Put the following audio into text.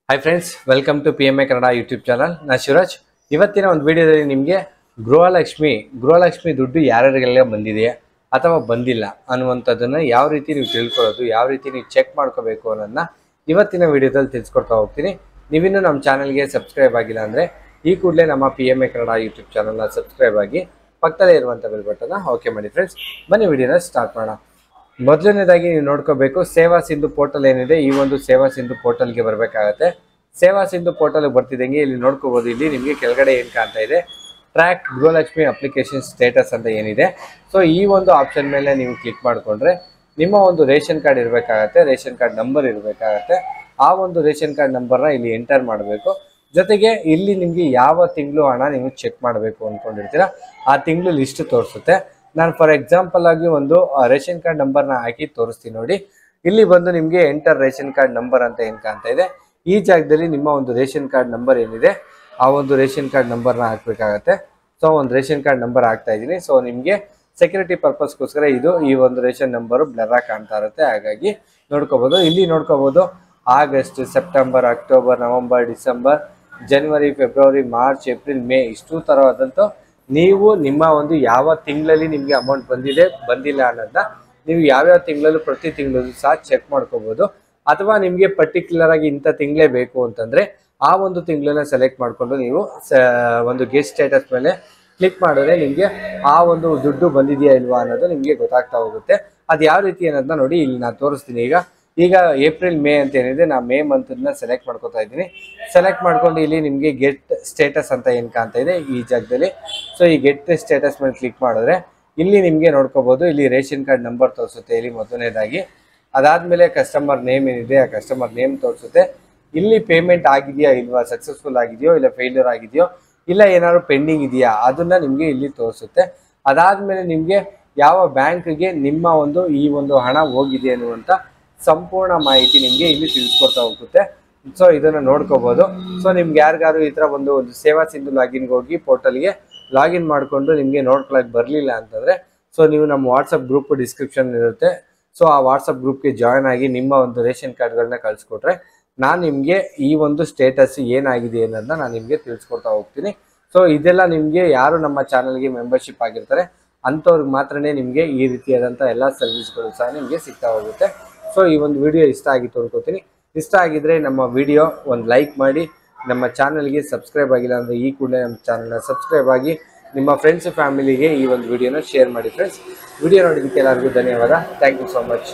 Hi friends, welcome to PMA Kannada YouTube channel. ನಾನು ಶಿವರಾಜ್. ಇವತ್ತಿನ ಒಂದು ವಿಡಿಯೋದಲ್ಲಿ ನಿಮಗೆ ಗೃಹಲಕ್ಷ್ಮಿ ದುಡ್ಡು ಯಾರ್ಯಾರಿಗೆಲ್ಲ ಬಂದಿದೆಯಾ ಅಥವಾ ಬಂದಿಲ್ಲ ಅನ್ನುವಂಥದ್ದನ್ನು ಯಾವ ರೀತಿ ನೀವು ತಿಳ್ಕೊಳ್ಳೋದು, ಯಾವ ರೀತಿ ನೀವು ಚೆಕ್ ಮಾಡ್ಕೋಬೇಕು ಅನ್ನೋದನ್ನ ಇವತ್ತಿನ ವಿಡಿಯೋದಲ್ಲಿ ತಿಳಿಸ್ಕೊಡ್ತಾ ಹೋಗ್ತೀನಿ. ನೀವಿನ್ನೂ ನಮ್ಮ ಚಾನಲ್ಗೆ ಸಬ್ಸ್ಕ್ರೈಬ್ ಆಗಿಲ್ಲ ಅಂದರೆ ಈ ಕೂಡಲೇ ನಮ್ಮ PMA ಕನ್ನಡ ಯೂಟ್ಯೂಬ್ ಚಾನಲ್ನ ಸಬ್ಸ್ಕ್ರೈಬ್ ಆಗಿ ಪಕ್ಕದಲ್ಲೇ ಇರುವಂಥ ಬೆಲ್ ಬಟನ್ನ ಓಕೆ ಮಾಡಿ. ಫ್ರೆಂಡ್ಸ್, ಬನ್ನಿ ವಿಡಿಯೋನ ಸ್ಟಾರ್ಟ್ ಮಾಡೋಣ. ಮೊದಲನೇದಾಗಿ ನೀವು ನೋಡ್ಕೋಬೇಕು, ಸೇವಾ ಸಿಂಧು ಪೋರ್ಟಲ್ ಏನಿದೆ, ಈ ಒಂದು ಸೇವಾ ಸಿಂಧು ಪೋರ್ಟಲ್ಗೆ ಬರಬೇಕಾಗತ್ತೆ. ಸೇವಾ ಸಿಂಧು ಪೋರ್ಟಲ್ ಬರ್ತಿದ್ದಂಗೆ ಇಲ್ಲಿ ನೋಡ್ಕೋಬಹುದು. ಇಲ್ಲಿ ನಿಮಗೆ ಕೆಳಗಡೆ ಏನು ಕಾಣ್ತಾ ಇದೆ, ಟ್ರ್ಯಾಕ್ ಗೃಹಲಕ್ಷ್ಮಿ ಅಪ್ಲಿಕೇಶನ್ ಸ್ಟೇಟಸ್ ಅಂತ ಏನಿದೆ. ಸೊ ಈ ಒಂದು ಆಪ್ಷನ್ ಮೇಲೆ ನೀವು ಕ್ಲಿಕ್ ಮಾಡಿಕೊಂಡ್ರೆ ನಿಮ್ಮ ಒಂದು ರೇಷನ್ ಕಾರ್ಡ್ ಇರಬೇಕಾಗತ್ತೆ, ರೇಷನ್ ಕಾರ್ಡ್ ನಂಬರ್ ಇರಬೇಕಾಗತ್ತೆ. ಆ ಒಂದು ರೇಷನ್ ಕಾರ್ಡ್ ನಂಬರ್ನ ಇಲ್ಲಿ ಎಂಟರ್ ಮಾಡಬೇಕು. ಜೊತೆಗೆ ಇಲ್ಲಿ ನಿಮಗೆ ಯಾವ ತಿಂಗಳು ಹಣ ನೀವು ಚೆಕ್ ಮಾಡಬೇಕು ಅಂದ್ಕೊಂಡಿರ್ತೀರ ಆ ತಿಂಗಳು ಲಿಸ್ಟ್ ತೋರಿಸುತ್ತೆ. ನಾನು ಫಾರ್ ಎಕ್ಸಾಂಪಲ್ ಆಗಿ ಒಂದು ರೇಷನ್ ಕಾರ್ಡ್ ನಂಬರ್ನ ಹಾಕಿ ತೋರಿಸ್ತೀನಿ ನೋಡಿ. ಇಲ್ಲಿ ಬಂದು ನಿಮಗೆ ಎಂಟರ್ ರೇಷನ್ ಕಾರ್ಡ್ ನಂಬರ್ ಅಂತ ಏನು ಕಾಣ್ತಾ ಇದೆ, ಈ ಜಾಗದಲ್ಲಿ ನಿಮ್ಮ ಒಂದು ರೇಷನ್ ಕಾರ್ಡ್ ನಂಬರ್ ಏನಿದೆ ಆ ಒಂದು ರೇಷನ್ ಕಾರ್ಡ್ ನಂಬರ್ನ ಹಾಕಬೇಕಾಗತ್ತೆ. ಸೊ ಒಂದು ರೇಷನ್ ಕಾರ್ಡ್ ನಂಬರ್ ಹಾಕ್ತಾ ಇದ್ದೀನಿ. ಸೊ ನಿಮಗೆ ಸೆಕ್ಯೂರಿಟಿ ಪರ್ಪಸ್ಗೋಸ್ಕರ ಈ ಒಂದು ರೇಷನ್ ನಂಬರು ಬ್ಲರ್ ಆಗಿ ಕಾಣ್ತಾ ಇರುತ್ತೆ, ಹಾಗಾಗಿ ನೋಡ್ಕೋಬಹುದು. ಇಲ್ಲಿ ನೋಡ್ಕೋಬಹುದು August, September, October, November, December, ಜನವರಿ, ಫೆಬ್ರವರಿ, ಮಾರ್ಚ್, ಏಪ್ರಿಲ್, ಮೇ ಇಷ್ಟು ಥರವಾದಂಥ ನೀವು ನಿಮ್ಮ ಒಂದು ಯಾವ ತಿಂಗಳಲ್ಲಿ ನಿಮಗೆ ಅಮೌಂಟ್ ಬಂದಿಲ್ಲ ಅನ್ನೋದನ್ನ ನೀವು ಯಾವ್ಯಾವ ತಿಂಗಳಲ್ಲೂ ಪ್ರತಿ ತಿಂಗಳಲ್ಲೂ ಸಹ ಚೆಕ್ ಮಾಡ್ಕೋಬಹುದು. ಅಥವಾ ನಿಮಗೆ ಪರ್ಟಿಕ್ಯುಲರ್ ಆಗಿ ಇಂಥ ತಿಂಗಳೇ ಬೇಕು ಅಂತಂದರೆ ಆ ಒಂದು ತಿಂಗಳನ್ನ ಸೆಲೆಕ್ಟ್ ಮಾಡಿಕೊಂಡು ನೀವು ಒಂದು ಗೆಸ್ಟ್ ಸ್ಟೇಟಸ್ ಮೇಲೆ ಕ್ಲಿಕ್ ಮಾಡಿದ್ರೆ ನಿಮಗೆ ಆ ಒಂದು ದುಡ್ಡು ಬಂದಿದೆಯಾ ಇಲ್ವಾ ಅನ್ನೋದು ನಿಮಗೆ ಗೊತ್ತಾಗ್ತಾ ಹೋಗುತ್ತೆ. ಅದು ಯಾವ ರೀತಿ ಅನ್ನೋದನ್ನ ನೋಡಿ ಇಲ್ಲಿ ನಾನು ತೋರಿಸ್ತೀನಿ. ಈಗ ಏಪ್ರಿಲ್, ಮೇ ಅಂತ ಏನಿದೆ, ನಾನು ಮೇ ಮಂತನ್ನ ಸೆಲೆಕ್ಟ್ ಮಾಡ್ಕೊತಾ ಇದ್ದೀನಿ. ಸೆಲೆಕ್ಟ್ ಮಾಡ್ಕೊಂಡು ಇಲ್ಲಿ ನಿಮಗೆ ಗೆಟ್ ಸ್ಟೇಟಸ್ ಅಂತ ಏನು ಕಾಣ್ತಾ ಇದೆ ಈ ಜಾಗದಲ್ಲಿ, ಸೊ ಈ ಗೆಟ್ ಸ್ಟೇಟಸ್ ಮೇಲೆ ಕ್ಲಿಕ್ ಮಾಡಿದ್ರೆ ಇಲ್ಲಿ ನಿಮಗೆ ನೋಡ್ಕೋಬಹುದು, ಇಲ್ಲಿ ರೇಷನ್ ಕಾರ್ಡ್ ನಂಬರ್ ತೋರಿಸುತ್ತೆ ಇಲ್ಲಿ ಮೊದಲನೇದಾಗಿ. ಅದಾದಮೇಲೆ ಕಸ್ಟಮರ್ ನೇಮ್ ಏನಿದೆ ಆ ಕಸ್ಟಮರ್ ನೇಮ್ ತೋರಿಸುತ್ತೆ. ಇಲ್ಲಿ ಪೇಮೆಂಟ್ ಆಗಿದೆಯಾ ಇಲ್ವಾ, ಸಕ್ಸಸ್ಫುಲ್ ಆಗಿದೆಯೋ ಇಲ್ಲ ಫೇಲ್ಯೂರ್ ಆಗಿದೆಯೋ ಇಲ್ಲ ಏನಾದ್ರು ಪೆಂಡಿಂಗ್ ಇದೆಯಾ ಅದನ್ನ ನಿಮಗೆ ಇಲ್ಲಿ ತೋರಿಸುತ್ತೆ. ಅದಾದಮೇಲೆ ನಿಮಗೆ ಯಾವ ಬ್ಯಾಂಕ್ಗೆ ನಿಮ್ಮ ಈ ಒಂದು ಹಣ ಹೋಗಿದೆ ಅನ್ನುವಂಥ ಸಂಪೂರ್ಣ ಮಾಹಿತಿ ನಿಮಗೆ ಇಲ್ಲಿ ತಿಳಿಸ್ಕೊಡ್ತಾ ಹೋಗುತ್ತೆ. ಸೊ ಇದನ್ನು ನೋಡ್ಕೋಬಹುದು. ಸೊ ನಿಮ್ಗೆ ಯಾರಿಗಾರು ಈ ಥರ ಒಂದು ಸೇವಾ ಸಿಂಧು ಲಾಗಿನ್ಗೆ ಹೋಗಿ ಪೋರ್ಟಲ್ಗೆ ಲಾಗಿನ್ ಮಾಡಿಕೊಂಡು ನಿಮಗೆ ನೋಡ್ಕೊಳಕ್ಕೆ ಬರಲಿಲ್ಲ ಅಂತಂದರೆ ಸೊ ನೀವು ನಮ್ಮ ವಾಟ್ಸಪ್ ಗ್ರೂಪ್ ಡಿಸ್ಕ್ರಿಪ್ಷನ್ ಇರುತ್ತೆ. ಸೊ ಆ ವಾಟ್ಸಪ್ ಗ್ರೂಪ್ಗೆ ಜಾಯ್ನ್ ಆಗಿ ನಿಮ್ಮ ಒಂದು ರೇಷನ್ ಕಾರ್ಡ್ಗಳನ್ನ ಕಳಿಸ್ಕೊಟ್ರೆ ನಾನು ನಿಮಗೆ ಈ ಒಂದು ಸ್ಟೇಟಸ್ ಏನಾಗಿದೆ ಅನ್ನೋದನ್ನ ನಾನು ನಿಮಗೆ ತಿಳಿಸ್ಕೊಡ್ತಾ ಹೋಗ್ತೀನಿ. ಸೊ ಇದೆಲ್ಲ ನಿಮಗೆ ಯಾರು ನಮ್ಮ ಚಾನಲ್ಗೆ ಮೆಂಬರ್ಶಿಪ್ ಆಗಿರ್ತಾರೆ ಅಂಥವ್ರಿಗೆ ಮಾತ್ರನೇ ನಿಮಗೆ ಈ ರೀತಿಯಾದಂಥ ಎಲ್ಲ ಸರ್ವಿಸ್ಗಳು ಸಹ ನಿಮಗೆ ಸಿಗ್ತಾ ಹೋಗುತ್ತೆ. ಸೊ ಈ ಒಂದು ವಿಡಿಯೋ ಇಷ್ಟ ಆಗಿತ್ತು ಅನ್ಕೋತೀನಿ. ಇಷ್ಟ ಆಗಿದ್ರೆ ನಮ್ಮ ವಿಡಿಯೋ ಒಂದು ಲೈಕ್ ಮಾಡಿ, ನಮ್ಮ ಚಾನಲ್ಗೆ ಸಬ್ಸ್ಕ್ರೈಬ್ ಆಗಿಲ್ಲ ಅಂದರೆ ಈ ಕೂಡಲೇ ನಮ್ಮ ಚಾನಲ್ನ ಸಬ್ಸ್ಕ್ರೈಬ್ ಆಗಿ ನಿಮ್ಮ ಫ್ರೆಂಡ್ಸ್ ಫ್ಯಾಮಿಲಿಗೆ ಈ ಒಂದು ವಿಡಿಯೋನ ಶೇರ್ ಮಾಡಿ. ಫ್ರೆಂಡ್ಸ್, ವಿಡಿಯೋ ನೋಡಿದ್ದಕ್ಕೆ ಎಲ್ಲರಿಗೂ ಧನ್ಯವಾದ. Thank you so much.